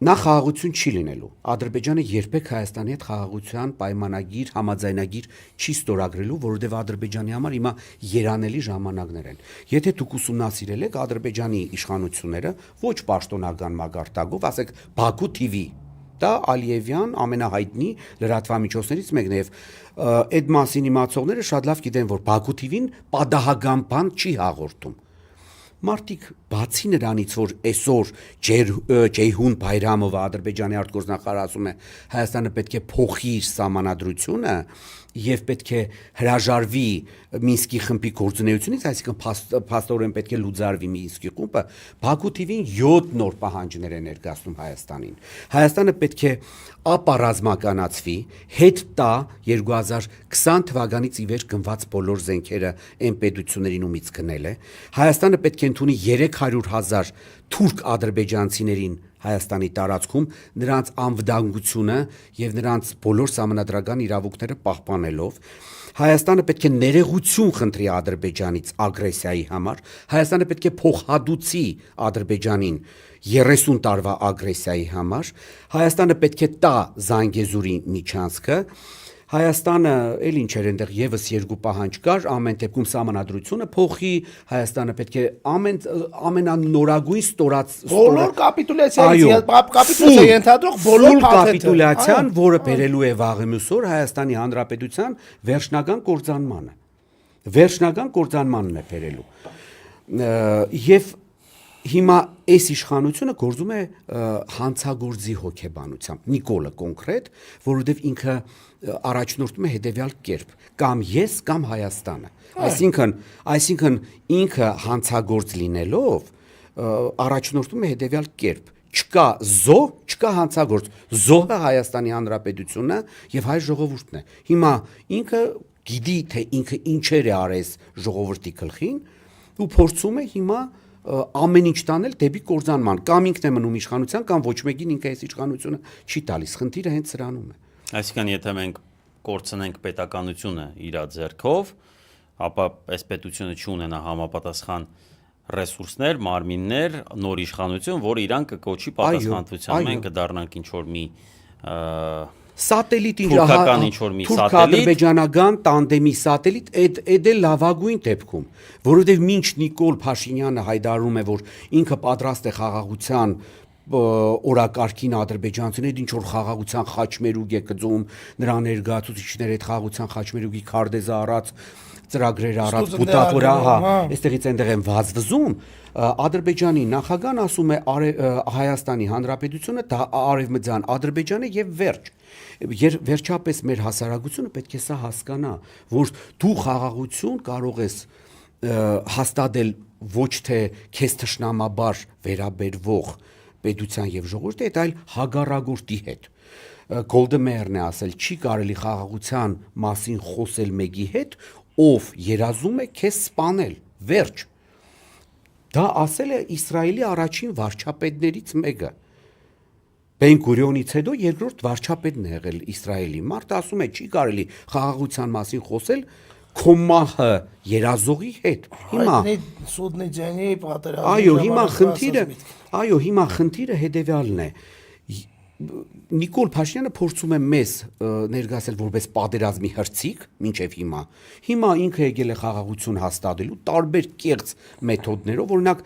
Նա խաղաղություն չի լինելու։ Ադրբեջանը երբեք Հայաստանի հետ խաղաղության պայմանագիր, համաձայնագիր չի ստորագրելու, որովհետև Ադրբեջանի համար հիմա երանելի ժամանակներ են։ Եթե դուք ուսումնասիրել եք Ադրբեջանի իշխանությունները ոչ պաշտոնական մագարտակով, ասեք Բաքու TV, դա Ալիևյան ամենահայտնի լրատվամիջոցներից մեկն է, եւ այդ մասին իմացողները շատ լավ գիտեն, որ Բաքու TV-ն պատահական բան չի հաղորդում։ Մարդիկ բացի նրանից, որ այսօր Ceyhun Bayramova Ադրբեջանի արտգործնախարարը ասում է Հայաստանը պետք է փոխի իր սահմանադրությունը եւ պետք է հրաժարվի Մինսկի խմբի գործունեությունից, այսինքն փաստորեն պետք է լուծարվի Մինսկի խումբը, Բաքու TV-ն 7 նոր պահանջներ է ներկայացնում Հայաստանին։ Հայաստանը պետք է ապառազմականացվի, հետ տա 2020 թվականից ի վեր գնված բոլոր զենքերը այն պետություններին ումից գնել է։ Հայաստանը պետք է ընդունի 300,000 թուրք ադրբեջանցիներին Հայաստանի տարածքում նրանց անվտանգությունը եւ նրանց բոլոր սահմանադրական իրավունքները պահպանելով Հայաստանը պետք է ներեգություն խնդրի Ադրբեջանից ագրեսիայի համար, Հայաստանը պետք է փոխհատուցի Ադրբեջանին 30 տարվա ագրեսիայի համար, Հայաստանը պետք է տա Զանգեզուրի միջանցքը, Հայաստանը էլ ինչ էր այնտեղ եւս երկու պահանջ կար, ամեն դեպքում սահմանադրությունը փոխի, Հայաստանը պետք է ամենանորագույն բոլոր կապիտուլյացիա ենթադրող բոլոր կապիտուլյացիան, որը բերելու է վաղը մյուս օր Հայաստանի Հանրապետության վերջնական կործանմանն է բերելու։ Եվ հիմա այս իշխանությունը գործում է հանցագործի հոգեբանությամբ, Նիկոլը կոնկրետ, որովհետև ինքը առաջնորդում է հետևյալ կերպ, կամ ես, կամ Հայաստանը։ Այսինքն ինքը հանցագործ լինելով առաջնորդում է հետևյալ կերպ. չկա զոհ, չկա հանցագործ, զոհը Հայաստանի Հանրապետությունն է եւ հայ ժողովուրդն է։ Հիմա ինքը գիտի, թե ինքը ինչեր է արես ժողովրդի գլխին ու փորձում է հիմա ամեն ինչ տանել դեպի կործանման, կամ ինքն է մնում իշխանության, կամ ոչ մեկին ինքը այս իշխանությունը չի տալիս։ Խնդիրը հենց սրանում է։ Այսինքն, եթե մենք կորցնենք պետականությունը իր ձեռքով, ապա այս պետությունը չունենա համապատասխան ռեսուրսներ, մարմիններ, նոր իշխանություն, որը իրան կկոչի պատասխանատվության։ Մենք կդառնանք ինչ-որ մի սատելիտ, թուրք-ադրբեջանական տանդեմի սատելիտ, այդ է լավագույն դեպքում, որովհետև մինչ Նիկոլ Փաշինյանը հայտարարում է, որ ինքը պատրաստ է խաղաղության օրակարգին ադրբեջանցիներ, ինչ որ խաղաղության խաչմերուկ է գծում, նրա ներկայացուցիչները այդ խաղաղության խաչմերուկի քարտեզը առած ծրագրեր առած բուտավորա, այստեղից այնտեղ են վազվզում, Ադրբեջանի նախագահան ասում է Հայաստանի Հանրապետությունը դա արևմտյան Ադրբեջանը եւ վերջ։ Վերջապես մեր հասարակությունը պետք է սա հասկանա, որ դու խաղաղություն կարող ես հաստատել ոչ թե քեզ թշնամաբար վերաբերվող պետության եւ ժողովրդի հետ, այլ հագարագործի հետ։ Գոլդեմեյերն է ասել, չի կարելի խաղաղության մասին խոսել մեկի հետ, ով երազում է քեզ սպանել, վերջ։ Դա ասել է Իսրայելի առաջին վարչապետներից մեկը։ Բեն-Գուրիոնից հետո երկրորդ վարչապետն է եղել Իսրայելի։ Մարդը ասում է, չի կարելի խաղաղության մասին խոսել քո մահը երազողի հետ։ Հիմա խնդիրը հետևյալն է։ Նիկոլ Փաշինյանը փորձում է մեզ ներկայացնել որպես պատերազմի հրցիկ մինչև հիմա։ Հիմա ինքը եկել է խաղաղություն հաստատելու տարբեր կեղծ մեթոդներով, օրինակ